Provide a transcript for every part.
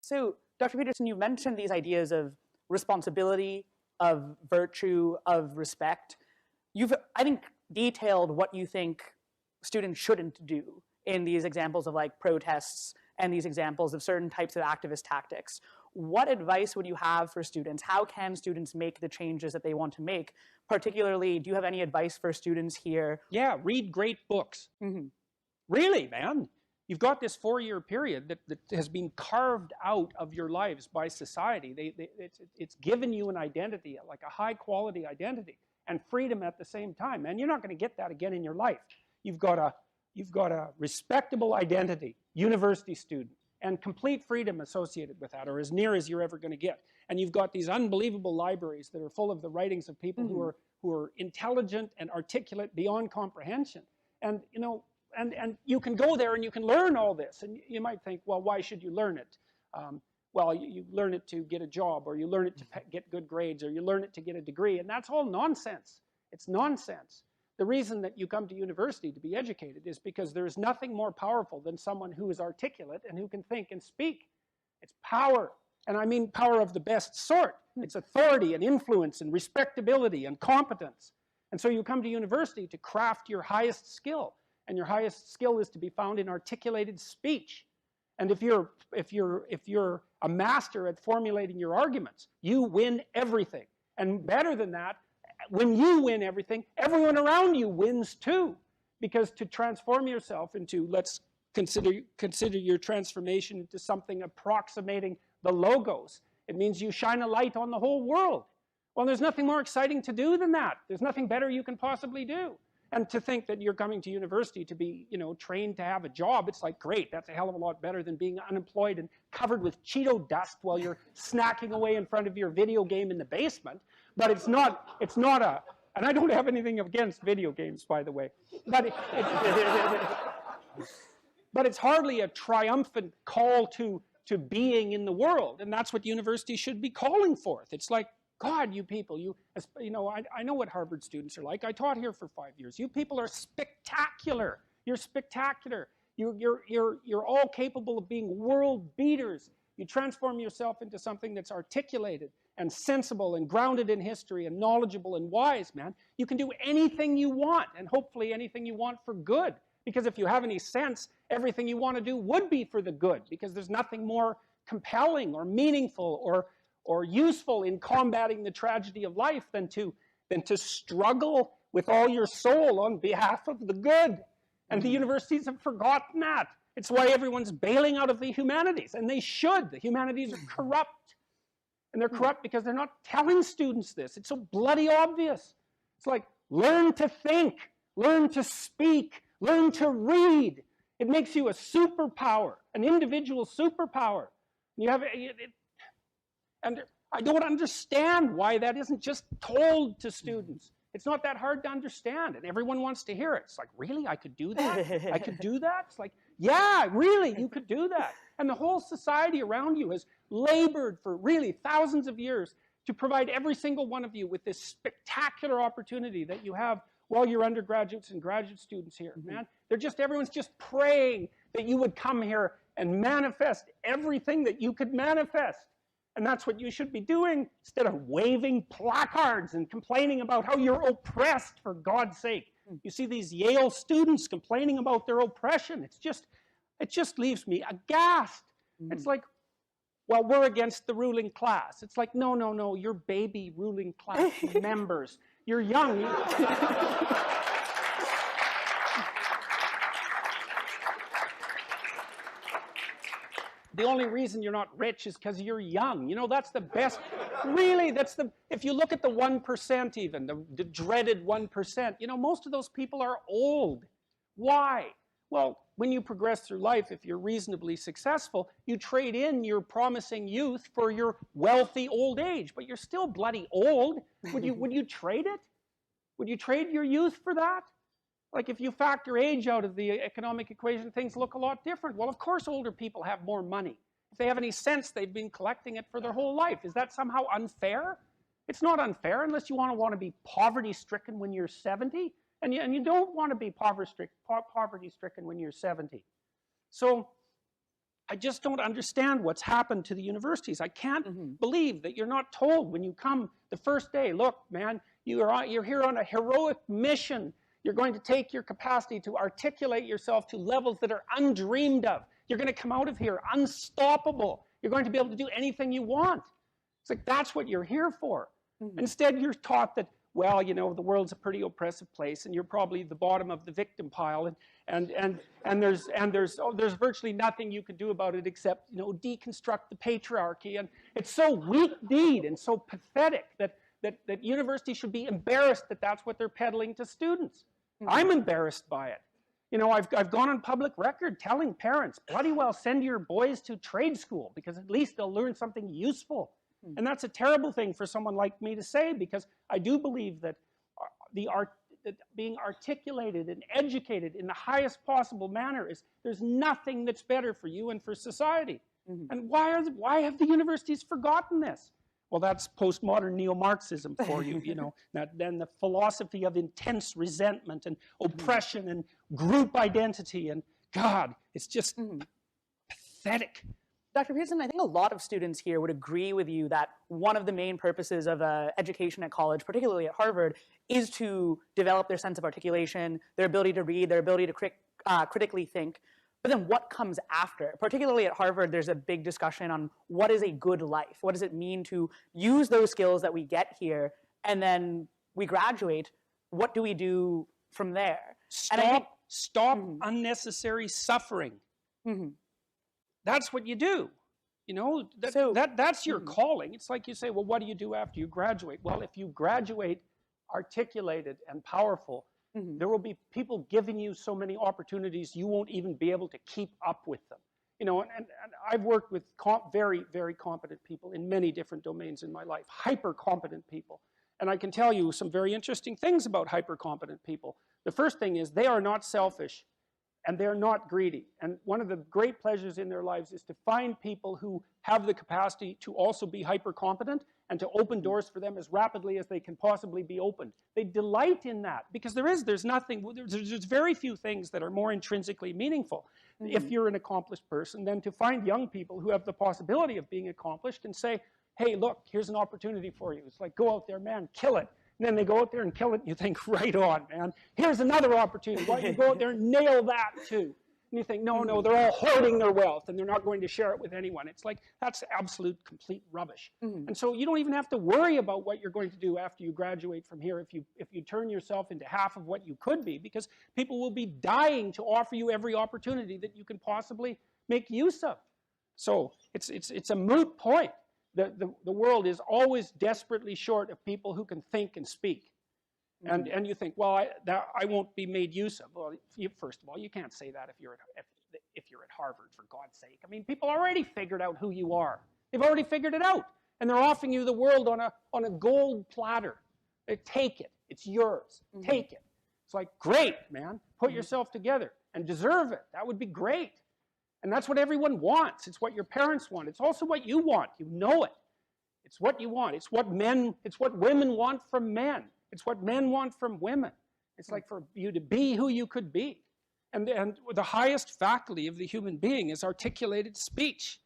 So, Dr. Peterson, you mentioned these ideas of responsibility, of virtue, of respect. You've, I think, detailed what you think students shouldn't do in these examples of like protests and these examples of certain types of activist tactics. What advice would you have for students? How can students make the changes that they want to make? Particularly, do you have any advice for students here? Yeah, read great books. Mm-hmm. Really, man. You've got this 4-year period that has been carved out of your lives by society. It's given you an identity, like a high-quality identity, and freedom at the same time. Man, you're not going to get that again in your life. You've got a respectable identity, university student, and complete freedom associated with that, or as near as you're ever going to get. And you've got these unbelievable libraries that are full of the writings of people who are intelligent and articulate beyond comprehension. And you know, and you can go there and you can learn all this. And you might think, well, why should you learn it? Well, you learn it to get a job, or you learn it to get good grades, or you learn it to get a degree, and that's all nonsense. It's nonsense. The reason that you come to university to be educated is because there is nothing more powerful than someone who is articulate and who can think and speak. It's power, and I mean power of the best sort. It's authority and influence and respectability and competence. And so you come to university to craft your highest skill, and your highest skill is to be found in articulated speech. And if you're a master at formulating your arguments, you win everything. And better than that, when you win everything, everyone around you wins too. Because to transform yourself into, let's consider your transformation into something approximating the logos. It means you shine a light on the whole world. Well, there's nothing more exciting to do than that. There's nothing better you can possibly do. And to think that you're coming to university to be, you know, trained to have a job, it's like, great, that's a hell of a lot better than being unemployed and covered with Cheeto dust while you're snacking away in front of your video game in the basement. But it's not a, and I don't have anything against video games, by the way, but but it's hardly a triumphant call to being in the world, and that's what university should be calling forth. It's like, God, you people, you know, I know what Harvard students are like. I taught here for 5 years. You people are spectacular. You're spectacular. You're all capable of being world beaters. You transform yourself into something that's articulated and sensible and grounded in history and knowledgeable and wise, man. You can do anything you want, and hopefully anything you want for good. Because if you have any sense, everything you want to do would be for the good, because there's nothing more compelling or meaningful or useful in combating the tragedy of life than to struggle with all your soul on behalf of the good. And the universities have forgotten that. It's why everyone's bailing out of the humanities, and they should. The humanities are corrupt. And they're corrupt because they're not telling students this. It's so bloody obvious. It's like, learn to think, learn to speak, learn to read. It makes you a superpower, an individual superpower. You have and I don't understand why that isn't just told to students. It's not that hard to understand, and everyone wants to hear it. It's like, really, I could do that? I could do that? It's like, yeah, really, you could do that. And the whole society around you has labored for really thousands of years to provide every single one of you with this spectacular opportunity that you have while you're undergraduates and graduate students here, man. Everyone's just praying that you would come here and manifest everything that you could manifest. And that's what you should be doing, instead of waving placards and complaining about how you're oppressed, for God's sake. You see these Yale students complaining about their oppression. It just leaves me aghast. It's like, well, we're against the ruling class. It's like, no, no, no, you're baby ruling class members. You're young. The only reason you're not rich is because you're young. You know, that's the best. Really, if you look at the 1% even, the dreaded 1%, you know, most of those people are old. Why? Well, when you progress through life, if you're reasonably successful, you trade in your promising youth for your wealthy old age, but you're still bloody old. Would you trade it? Would you trade your youth for that? Like, if you factor age out of the economic equation, things look a lot different. Well, of course older people have more money. If they have any sense, they've been collecting it for their whole life. Is that somehow unfair? It's not unfair unless you want to be poverty-stricken when you're 70. And you don't want to be poverty-stricken when you're 70. So I just don't understand what's happened to the universities. I can't believe that you're not told when you come the first day, look, man, you're here on a heroic mission. You're going to take your capacity to articulate yourself to levels that are undreamed of. You're going to come out of here unstoppable. You're going to be able to do anything you want. It's like, that's what you're here for. Instead, you're taught that, well, you know, the world's a pretty oppressive place, and you're probably the bottom of the victim pile, and there's virtually nothing you can do about it except, you know, deconstruct the patriarchy. And it's so weak-kneed and so pathetic that universities should be embarrassed that that's what they're peddling to students. I'm embarrassed by it. You know, I've gone on public record telling parents, bloody well send your boys to trade school, because at least they'll learn something useful. And that's a terrible thing for someone like me to say, because I do believe that that being articulated and educated in the highest possible manner there's nothing that's better for you and for society. And why have the universities forgotten this? Well, that's postmodern neo-Marxism for you, you know, then the philosophy of intense resentment and oppression and group identity, and God, it's just pathetic. Dr. Peterson, I think a lot of students here would agree with you that one of the main purposes of education at college, particularly at Harvard, is to develop their sense of articulation, their ability to read, their ability to critically think. But then what comes after? Particularly at Harvard, there's a big discussion on what is a good life? What does it mean to use those skills that we get here, and then we graduate? What do we do from there? Stop unnecessary suffering. That's what you do. You know, that's your calling. It's like you say, well, what do you do after you graduate? Well, if you graduate articulated and powerful, there will be people giving you so many opportunities you won't even be able to keep up with them. You know, and I've worked with very, very competent people in many different domains in my life, hyper-competent people. And I can tell you some very interesting things about hyper-competent people. The first thing is they are not selfish, and they're not greedy. And one of the great pleasures in their lives is to find people who have the capacity to also be hyper-competent and to open doors for them as rapidly as they can possibly be opened. They delight in that, because there's very few things that are more intrinsically meaningful if you're an accomplished person than to find young people who have the possibility of being accomplished and say, hey, look, here's an opportunity for you. It's like, go out there, man, kill it. And then they go out there and kill it, and you think, right on, man. Here's another opportunity. Why don't you go out there and nail that, too? And you think, no, they're all hoarding their wealth, and they're not going to share it with anyone. It's like, that's absolute, complete rubbish. And so you don't even have to worry about what you're going to do after you graduate from here if you turn yourself into half of what you could be, because people will be dying to offer you every opportunity that you can possibly make use of. So it's a moot point. The world is always desperately short of people who can think and speak. And you think, well, I won't be made use of. Well, first of all, you can't say that if you're at Harvard, for God's sake. I mean, people already figured out who you are. They've already figured it out. And they're offering you the world on a gold platter. Take it. It's yours. Take it. It's like, great, man. Put yourself together and deserve it. That would be great. And that's what everyone wants. It's what your parents want. It's also what you want. You know it. It's what you want. It's what women want from men. It's what men want from women. It's like for you to be who you could be. And the highest faculty of the human being is articulated speech.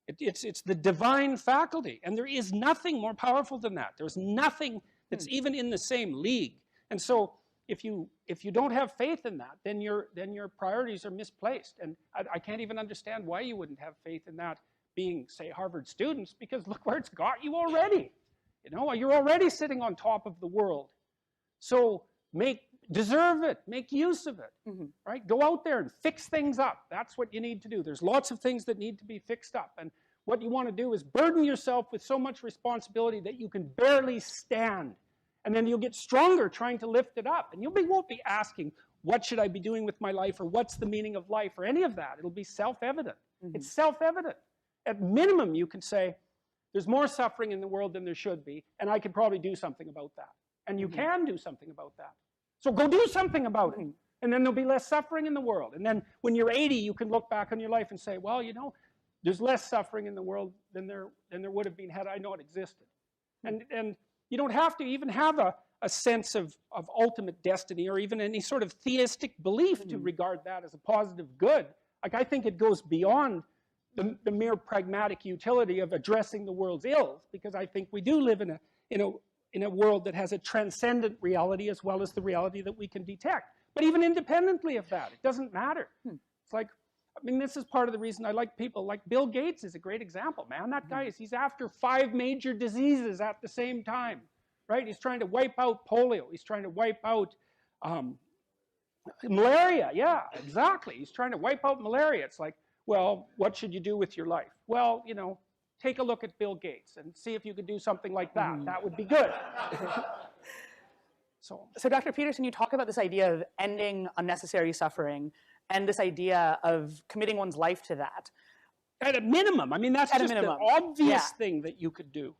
It's the divine faculty. And there is nothing more powerful than that. There's nothing that's even in the same league. And so if you don't have faith in that, then your priorities are misplaced. And I can't even understand why you wouldn't have faith in that being, say, Harvard students, because look where it's got you already. You know, you're already sitting on top of the world. So deserve it, make use of it, right? Go out there and fix things up. That's what you need to do. There's lots of things that need to be fixed up. And what you want to do is burden yourself with so much responsibility that you can barely stand. And then you'll get stronger trying to lift it up. And you won't be asking, what should I be doing with my life, or what's the meaning of life, or any of that. It'll be self-evident. It's self-evident. At minimum, you can say, there's more suffering in the world than there should be, and I could probably do something about that. And you can do something about that. So go do something about it. And then there'll be less suffering in the world. And then when you're 80, you can look back on your life and say, well, you know, there's less suffering in the world than there would have been had I not existed. And you don't have to even have a sense of ultimate destiny, or even any sort of theistic belief to regard that as a positive good. Like, I think it goes beyond the mere pragmatic utility of addressing the world's ills, because I think we do live in a world that has a transcendent reality as well as the reality that we can detect. But even independently of that, it doesn't matter. It's like, I mean, this is part of the reason I like people like Bill Gates is a great example, man. That guy he's after 5 major diseases at the same time, right? He's trying to wipe out polio. He's trying to wipe out malaria. Yeah, exactly. He's trying to wipe out malaria. It's like, well, what should you do with your life? Well, you know, take a look at Bill Gates and see if you could do something like that. That would be good. So, Dr. Peterson, you talk about this idea of ending unnecessary suffering and this idea of committing one's life to that. At a minimum. I mean, that's just the obvious thing that you could do.